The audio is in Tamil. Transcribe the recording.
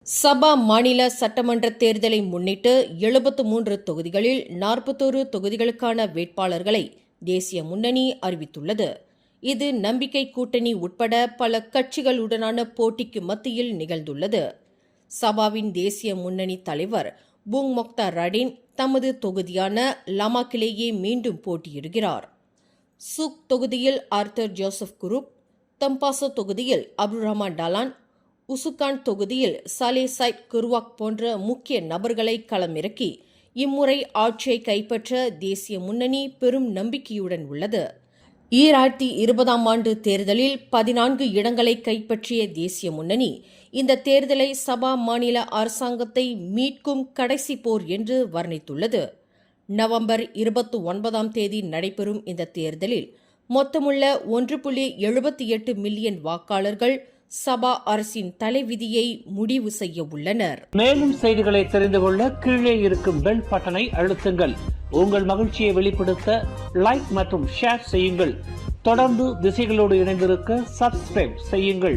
சபா மாநில சட்டமன்ற தேர்தலை முன்னிட்டு 73 தொகுதிகளில் 41 தொகுதிகளுக்கான வேட்பாளர்களை தேசிய முன்னணி அறிவித்துள்ளது. இது நம்பிக்கை கூட்டணி உட்பட பல கட்சிகளுடனான போட்டிக்கு மத்தியில் நிகழ்ந்துள்ளது. சபாவின் தேசிய முன்னணி தலைவர் புங் மொக்தார் ரடின் தமது தொகுதியான லமாக்கிலேயே மீண்டும் போட்டியிடுகிறார். சுக் தொகுதியில் ஆர்தர் ஜோசப் குரூப், தம்பாசோ தொகுதியில் அப்துல் ரஹ்மான் டாலான், உசுகான் தொகுதியில் சாலே சைட் குர்வாக் போன்ற முக்கிய நபர்களை களமிறக்கி இம்முறை ஆட்சியை கைப்பற்ற தேசிய முன்னணி பெரும் நம்பிக்கையுடன் உள்ளது. 2020 ஆண்டு தேர்தலில் 14 இடங்களை கைப்பற்றிய தேசிய முன்னணி இந்த தேர்தலை சபா மாநில அரசாங்கத்தை மீட்கும் கடைசி போர் என்று வர்ணித்துள்ளது. நவம்பர் 29ஆம் தேதி நடைபெறும் இந்த தேர்தலில் மொத்தமுள்ள 1.78 மில்லியன் வாக்காளர்கள் சபா அரசின் தலைவிதியை முடிவு செய்ய உள்ளனர். மேலும் செய்திகளை தெரிந்து கொள்ள கீழே இருக்கும் பெல் பட்டனை அழுத்துங்கள். உங்கள் மகிழ்ச்சியை வெளிப்படுத்த லைக் மற்றும் ஷேர் செய்யுங்கள். தொடர்ந்து திசைகளோடு இணைந்திருக்க சப்ஸ்கிரைப் செய்யுங்கள்.